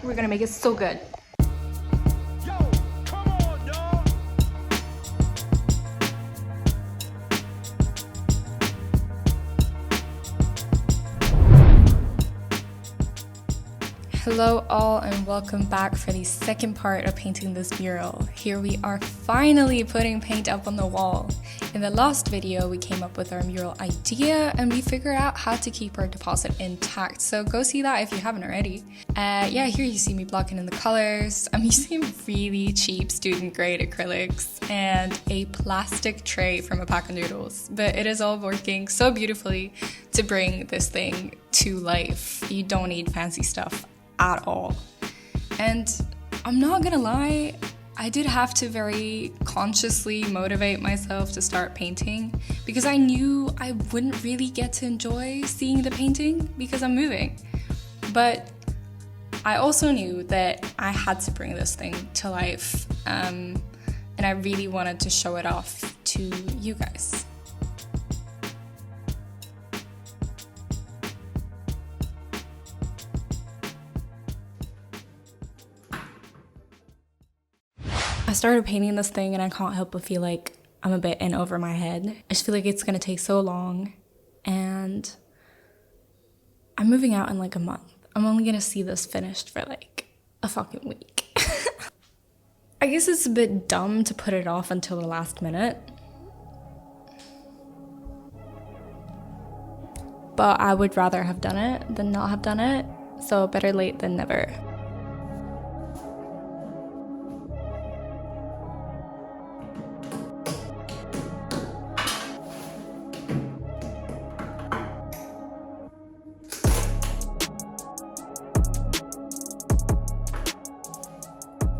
We're gonna make it so good. Hello all and welcome back for the second part of painting this mural. Here we are finally putting paint up on the wall. In the last video we came up with our mural idea and we figured out how to keep our deposit intact, so go see that if you haven't already. Yeah, here you see me blocking in the colors. I'm using really cheap student grade acrylics and a plastic tray from a pack of noodles, but it is all working so beautifully to bring this thing to life. You don't need fancy stuff at all. And I'm not gonna lie, I did have to very consciously motivate myself to start painting because I knew I wouldn't really get to enjoy seeing the painting because I'm moving. But I also knew that I had to bring this thing to life, and I really wanted to show it off to you guys. I started painting this thing and I can't help but feel like I'm a bit in over my head. I just feel like it's gonna take so long and I'm moving out in like a month. I'm only gonna see this finished for like a fucking week. I guess it's a bit dumb to put it off until the last minute. But I would rather have done it than not have done it, so better late than never.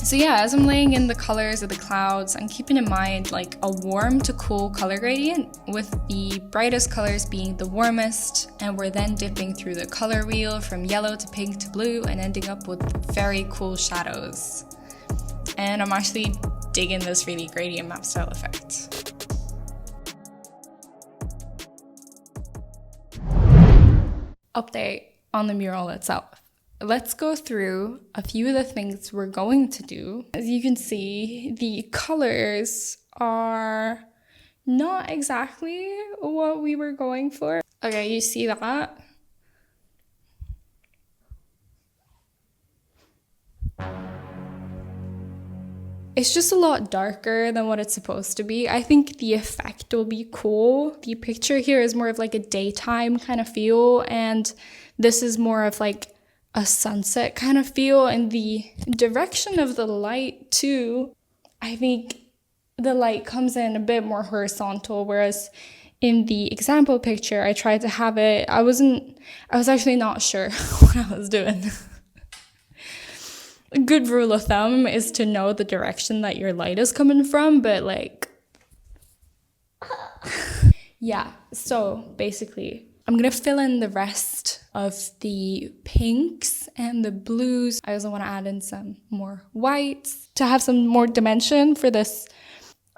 So yeah, as I'm laying in the colors of the clouds, I'm keeping in mind like a warm to cool color gradient, with the brightest colors being the warmest, and we're then dipping through the color wheel from yellow to pink to blue and ending up with very cool shadows. And I'm actually digging this really gradient map style effect. Update on the mural itself. Let's go through a few of the things we're going to do. As you can see, the colors are not exactly what we were going for. Okay, you see that? It's just a lot darker than what it's supposed to be. I think the effect will be cool. The picture here is more of like a daytime kind of feel, and this is more of like a sunset kind of feel, and the direction of the light too, I think the light comes in a bit more horizontal, whereas in the example picture I tried to have it, I was actually not sure what I was doing. A good rule of thumb is to know the direction that your light is coming from, but like yeah, so basically I'm gonna fill in the rest of the pinks and the blues. I also want to add in some more whites to have some more dimension for this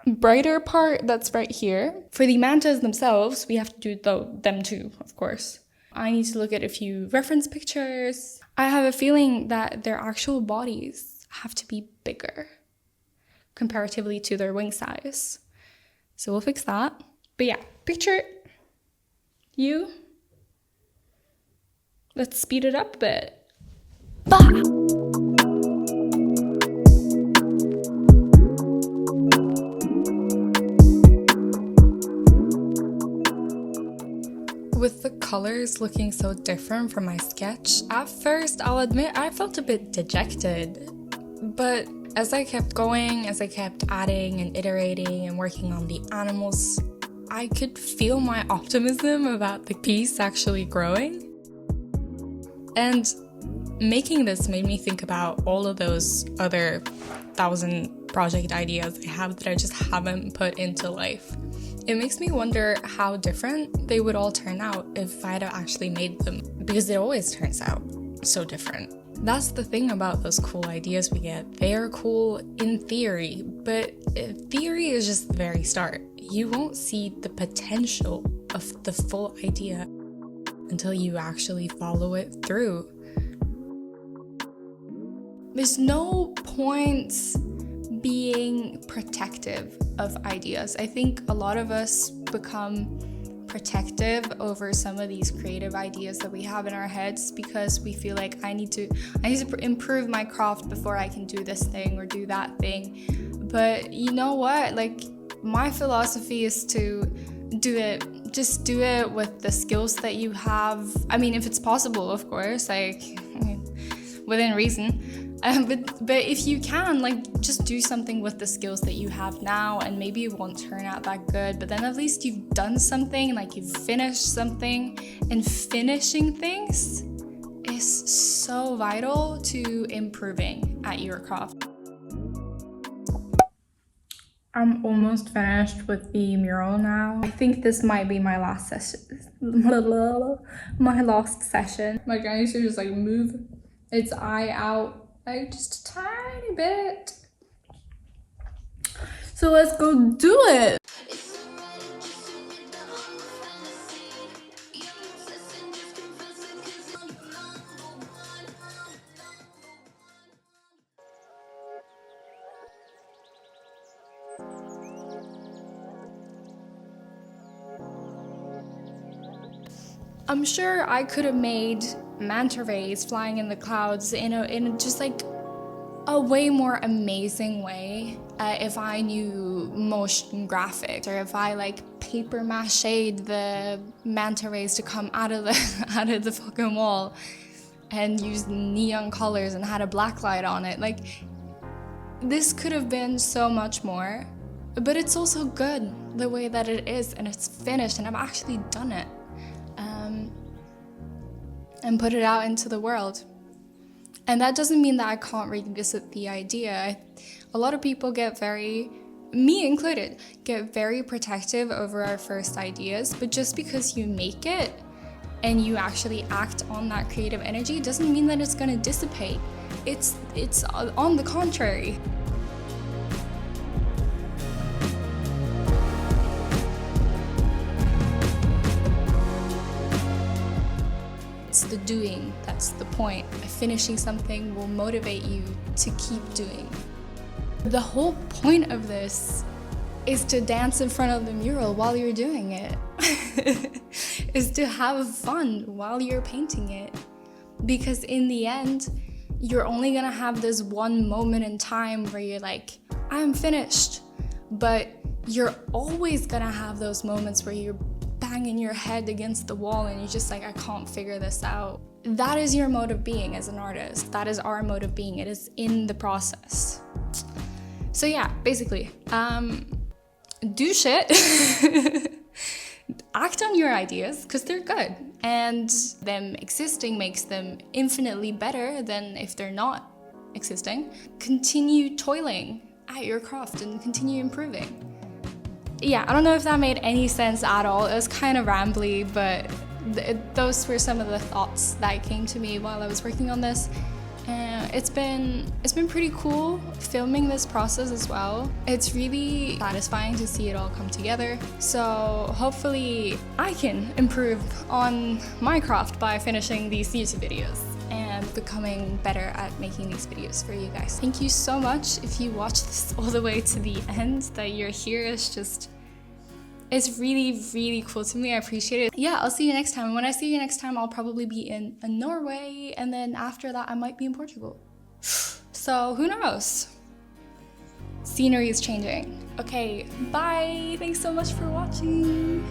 brighter part that's right here. For the mantas themselves, we have to do them too, of course. I need to look at a few reference pictures. I have a feeling that their actual bodies have to be bigger comparatively to their wing size. So we'll fix that. But yeah, picture you. Let's speed it up a bit. Bah! With the colors looking so different from my sketch, at first I'll admit I felt a bit dejected. But as I kept going, as I kept adding and iterating and working on the animals, I could feel my optimism about the piece actually growing. And making this made me think about all of those other 1,000 project ideas I have that I just haven't put into life. It makes me wonder how different they would all turn out if I'd actually made them, because it always turns out so different. That's the thing about those cool ideas we get. They are cool in theory, but theory is just the very start. You won't see the potential of the full idea until you actually follow it through. There's no point being protective of ideas. I think a lot of us become protective over some of these creative ideas that we have in our heads because we feel like I need to improve my craft before I can do this thing or do that thing. But you know what? Like, my philosophy is to do it with the skills that you have. I mean, if it's possible, of course, like within reason. But if you can, like, just do something with the skills that you have now, and maybe it won't turn out that good, but then at least you've done something, like you've finished something, and finishing things is so vital to improving at your craft. I'm almost finished with the mural now. I think this might be my last session. My last session. My guy needs to just like move its eye out like just a tiny bit. So let's go do it. I'm sure I could have made manta rays flying in the clouds in just like a way more amazing way if I knew motion graphics, or if I like paper mache'd the manta rays to come out of the fucking wall and used neon colors and had a black light on it. Like, this could have been so much more, but it's also good the way that it is, and it's finished, and I've actually done it and put it out into the world. And that doesn't mean that I can't revisit the idea. A lot of people me included, get very protective over our first ideas, but just because you make it and you actually act on that creative energy doesn't mean that it's gonna dissipate. It's on the contrary. It's the doing that's the point. Finishing something will motivate you to keep doing. The whole point of this is to dance in front of the mural while you're doing it. Is to have fun while you're painting it. Because in the end, you're only gonna have this one moment in time where you're like, I'm finished. But you're always gonna have those moments where you're banging your head against the wall and you're just like, I can't figure this out. That is your mode of being as an artist. That is our mode of being. It is in the process. So yeah, basically, do shit. Act on your ideas because they're good, and them existing makes them infinitely better than if they're not existing. Continue toiling at your craft and continue improving. Yeah, I don't know if that made any sense at all. It was kind of rambly, but those were some of the thoughts that came to me while I was working on this. It's been pretty cool filming this process as well. It's really satisfying to see it all come together. So hopefully I can improve on my craft by finishing these YouTube videos and becoming better at making these videos for you guys. Thank you so much. If you watched this all the way to the end, that you're here is just, it's really, really cool to me. I appreciate it. Yeah, I'll see you next time. And when I see you next time, I'll probably be in Norway. And then after that, I might be in Portugal. So who knows? Scenery is changing. Okay, bye. Thanks so much for watching.